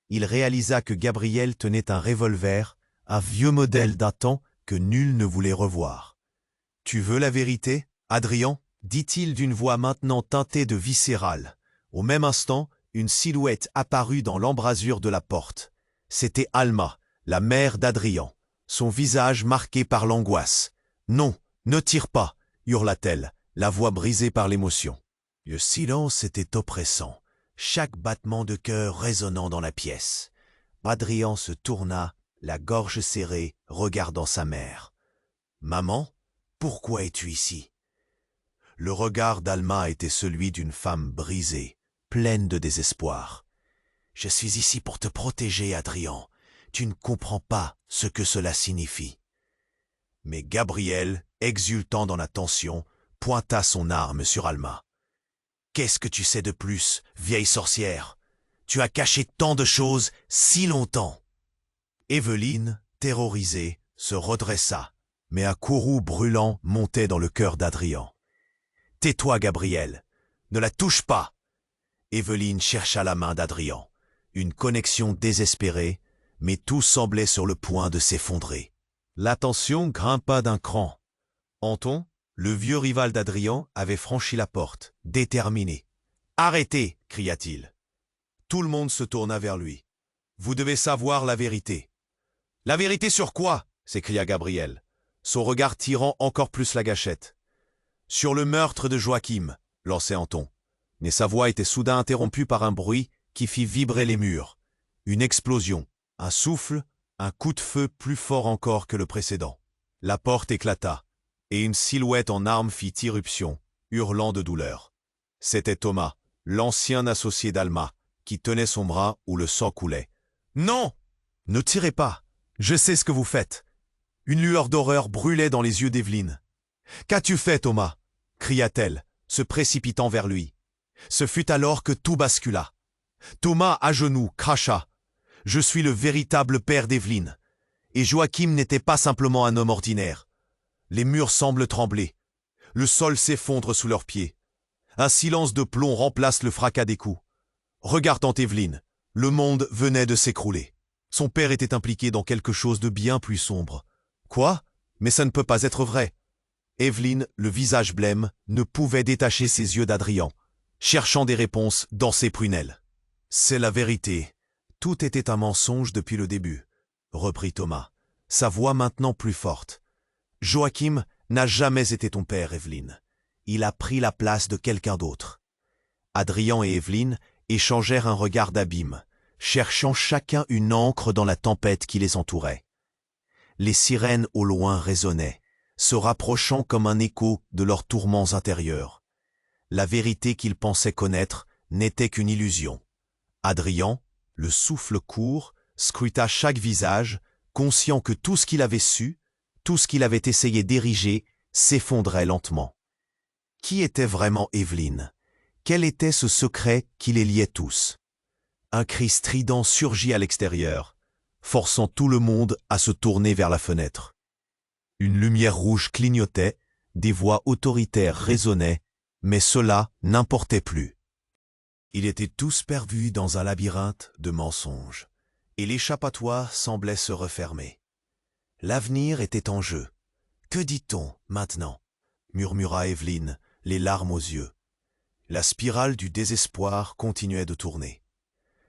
Il réalisa que Gabriel tenait un revolver, un vieux modèle datant que nul ne voulait revoir. « Tu veux la vérité, Adrian ?» dit-il d'une voix maintenant teintée de viscérale. Au même instant, une silhouette apparut dans l'embrasure de la porte. C'était Alma, la mère d'Adrian, son visage marqué par l'angoisse. « Non, ne tire pas !» hurla-t-elle, la voix brisée par l'émotion. Le silence était oppressant, chaque battement de cœur résonnant dans la pièce. Adrian se tourna, la gorge serrée, regardant sa mère. « Maman, pourquoi es-tu ici ?» Le regard d'Alma était celui d'une femme brisée, pleine de désespoir. « Je suis ici pour te protéger, Adrian. Tu ne comprends pas ce que cela signifie. » Mais Gabriel, exultant dans la tension, pointa son arme sur Alma. « Qu'est-ce que tu sais de plus, vieille sorcière? Tu as caché tant de choses si longtemps. » Evelyne, terrorisée, se redressa, mais un courroux brûlant montait dans le cœur d'Adrian. « Tais-toi, Gabriel, ne la touche pas !» Evelyne chercha la main d'Adrian, une connexion désespérée, mais tout semblait sur le point de s'effondrer. La tension grimpa d'un cran. Anton, le vieux rival d'Adrian, avait franchi la porte, déterminé. « Arrêtez !» cria-t-il. Tout le monde se tourna vers lui. « Vous devez savoir la vérité. »« La vérité sur quoi ?» s'écria Gabriel, son regard tirant encore plus la gâchette. « Sur le meurtre de Joachim » lançait Anton. Mais sa voix était soudain interrompue par un bruit qui fit vibrer les murs. Une explosion, un souffle, un coup de feu plus fort encore que le précédent. La porte éclata, et une silhouette en armes fit irruption, hurlant de douleur. C'était Thomas, l'ancien associé d'Alma, qui tenait son bras où le sang coulait. « Non! Ne tirez pas! Je sais ce que vous faites !» Une lueur d'horreur brûlait dans les yeux d'Evelyne. « Qu'as-tu fait, Thomas ?» cria-t-elle, se précipitant vers lui. Ce fut alors que tout bascula. Thomas, à genoux, cracha. « Je suis le véritable père d'Evelyne. » Et Joachim n'était pas simplement un homme ordinaire. Les murs semblent trembler. Le sol s'effondre sous leurs pieds. Un silence de plomb remplace le fracas des coups. Regardant Evelyne, le monde venait de s'écrouler. Son père était impliqué dans quelque chose de bien plus sombre. Quoi? Mais ça ne peut pas être vrai. Evelyne, le visage blême, ne pouvait détacher ses yeux d'Adrian, cherchant des réponses dans ses prunelles. « C'est la vérité. Tout était un mensonge depuis le début, » reprit Thomas, sa voix maintenant plus forte. « Joachim n'a jamais été ton père, Evelyne. Il a pris la place de quelqu'un d'autre. » Adrian et Evelyne échangèrent un regard d'abîme, cherchant chacun une ancre dans la tempête qui les entourait. les sirènes au loin résonnaient, se rapprochant comme un écho de leurs tourments intérieurs. La vérité qu'ils pensaient connaître n'était qu'une illusion. Adrien, le souffle court, scruta chaque visage, conscient que tout ce qu'il avait su, tout ce qu'il avait essayé d'ériger, s'effondrait lentement. Qui était vraiment Evelyne? Quel était ce secret qui les liait tous? Un cri strident surgit à l'extérieur, forçant tout le monde à se tourner vers la fenêtre. Une lumière rouge clignotait, des voix autoritaires résonnaient, mais cela n'importait plus. Ils étaient tous perdus dans un labyrinthe de mensonges, et l'échappatoire semblait se refermer. L'avenir était en jeu. « Que dit-on maintenant » murmura Evelyne, les larmes aux yeux. La spirale du désespoir continuait de tourner.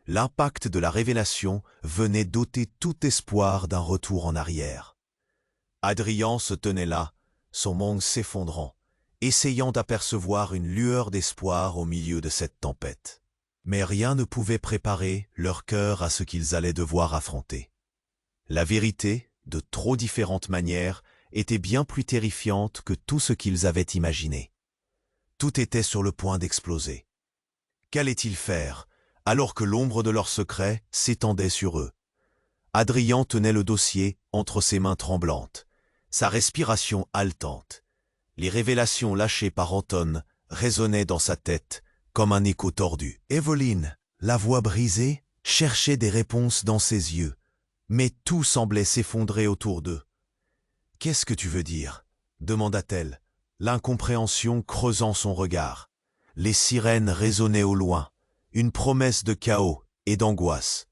L'impact de la révélation venait d'ôter tout espoir d'un retour en arrière. Adrien se tenait là, son monde s'effondrant, essayant d'apercevoir une lueur d'espoir au milieu de cette tempête. Mais rien ne pouvait préparer leur cœur à ce qu'ils allaient devoir affronter. La vérité, de trop différentes manières, était bien plus terrifiante que tout ce qu'ils avaient imaginé. Tout était sur le point d'exploser. Qu'allaient-ils faire, alors que l'ombre de leur secret s'étendait sur eux? Adrien tenait le dossier entre ses mains tremblantes, sa respiration haletante. Les révélations lâchées par Anton résonnaient dans sa tête comme un écho tordu. Evelyne, la voix brisée, cherchait des réponses dans ses yeux, mais tout semblait s'effondrer autour d'eux. « Qu'est-ce que tu veux dire » demanda-t-elle, l'incompréhension creusant son regard. Les sirènes résonnaient au loin, une promesse de chaos et d'angoisse.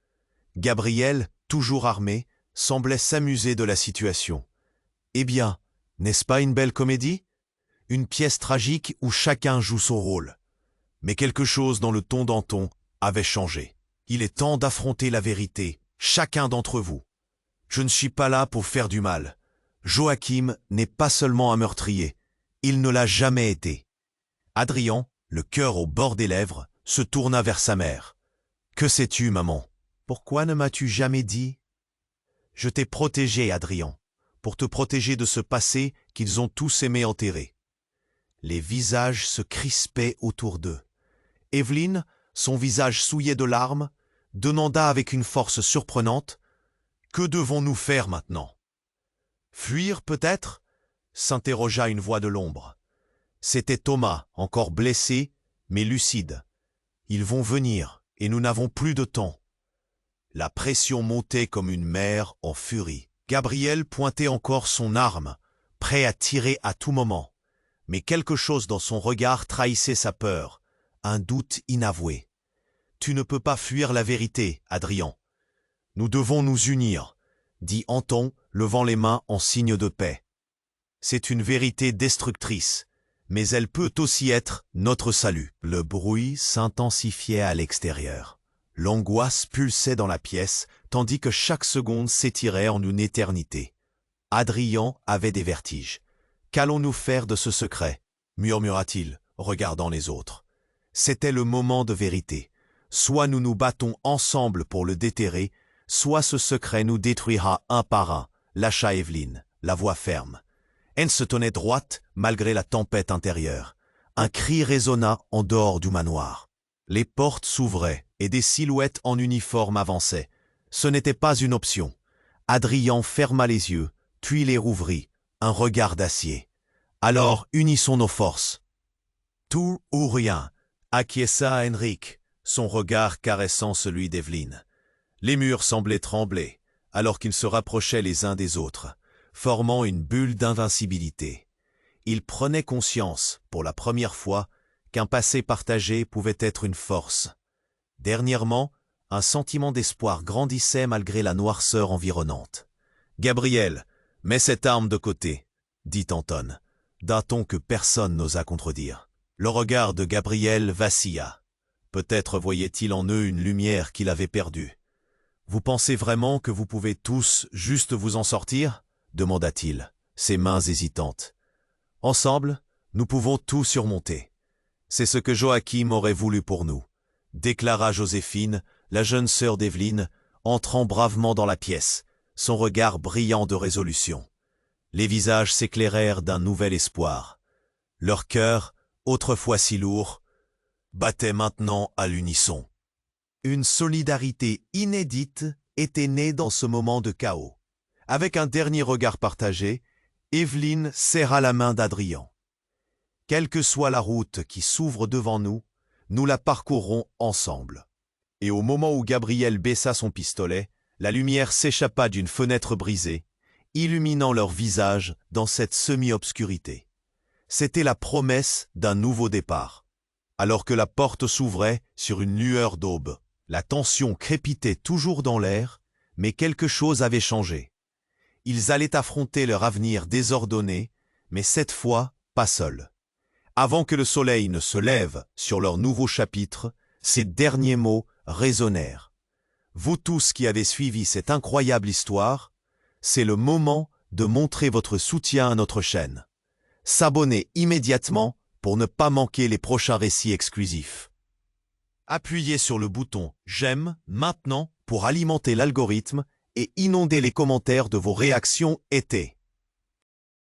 Gabriel, toujours armé, semblait s'amuser de la situation. « Eh bien, n'est-ce pas une belle comédie ? Une pièce tragique où chacun joue son rôle. » Mais quelque chose dans le ton d'Anton avait changé. « Il est temps d'affronter la vérité, chacun d'entre vous. Je ne suis pas là pour faire du mal. Joachim n'est pas seulement un meurtrier, il ne l'a jamais été. » Adrien, le cœur au bord des lèvres, se tourna vers sa mère. « Que sais-tu, maman? Pourquoi ne m'as-tu jamais dit ?»« Je t'ai protégé, Adrien, pour te protéger de ce passé qu'ils ont tous aimé enterrer. » Les visages se crispaient autour d'eux. Evelyne, son visage souillé de larmes, demanda avec une force surprenante « Que devons-nous faire maintenant ?»« Fuir peut-être » s'interrogea une voix de l'ombre. C'était Thomas, encore blessé, mais lucide. « Ils vont venir, et nous n'avons plus de temps. » La pression montait comme une mer en furie. Gabriel pointait encore son arme, prêt à tirer à tout moment. Mais quelque chose dans son regard trahissait sa peur, un doute inavoué. « Tu ne peux pas fuir la vérité, Adrien. Nous devons nous unir, » dit Anton, levant les mains en signe de paix. « C'est une vérité destructrice, mais elle peut aussi être notre salut. » Le bruit s'intensifiait à l'extérieur. L'angoisse pulsait dans la pièce, tandis que chaque seconde s'étirait en une éternité. Adrien avait des vertiges. « Qu'allons-nous faire de ce secret » murmura-t-il, regardant les autres. C'était le moment de vérité. Soit nous nous battons ensemble pour le déterrer, soit ce secret nous détruira un par un, lâcha Evelyne, la voix ferme. Elle se tenait droite malgré la tempête intérieure. Un cri résonna en dehors du manoir. Les portes s'ouvraient et des silhouettes en uniforme avançaient. Ce n'était pas une option. Adrien ferma les yeux, puis les rouvrit, un regard d'acier. « Alors unissons nos forces. »« Tout ou rien » acquiesça Henrik, son regard caressant celui d'Evelyne. Les murs semblaient trembler, alors qu'ils se rapprochaient les uns des autres, formant une bulle d'invincibilité. Ils prenaient conscience, pour la première fois, qu'un passé partagé pouvait être une force. Dernièrement, un sentiment d'espoir grandissait malgré la noirceur environnante. « Gabriel, mets cette arme de côté, » dit Anton, d'un ton que personne n'osa contredire. Le regard de Gabriel vacilla. Peut-être voyait-il en eux une lumière qu'il avait perdue. « Vous pensez vraiment que vous pouvez tous juste vous en sortir ?» demanda-t-il, ses mains hésitantes. « Ensemble, nous pouvons tout surmonter. C'est ce que Joachim aurait voulu pour nous, » déclara Joséphine, la jeune sœur d'Evelyne, entrant bravement dans la pièce, son regard brillant de résolution. Les visages s'éclairèrent d'un nouvel espoir. Leur cœur, autrefois si lourd, battait maintenant à l'unisson. Une solidarité inédite était née dans ce moment de chaos. Avec un dernier regard partagé, Evelyne serra la main d'Adrien. Quelle que soit la route qui s'ouvre devant nous, nous la parcourrons ensemble. Et au moment où Gabriel baissa son pistolet, la lumière s'échappa d'une fenêtre brisée, illuminant leurs visages dans cette semi-obscurité. C'était la promesse d'un nouveau départ. Alors que la porte s'ouvrait sur une lueur d'aube, la tension crépitait toujours dans l'air, mais quelque chose avait changé. Ils allaient affronter leur avenir désordonné, mais cette fois, pas seuls. Avant que le soleil ne se lève sur leur nouveau chapitre, ces derniers mots résonnèrent. Vous tous qui avez suivi cette incroyable histoire, c'est le moment de montrer votre soutien à notre chaîne. S'abonner immédiatement pour ne pas manquer les prochains récits exclusifs. Appuyez sur le bouton « J'aime » maintenant pour alimenter l'algorithme et inonder les commentaires de vos réactions été.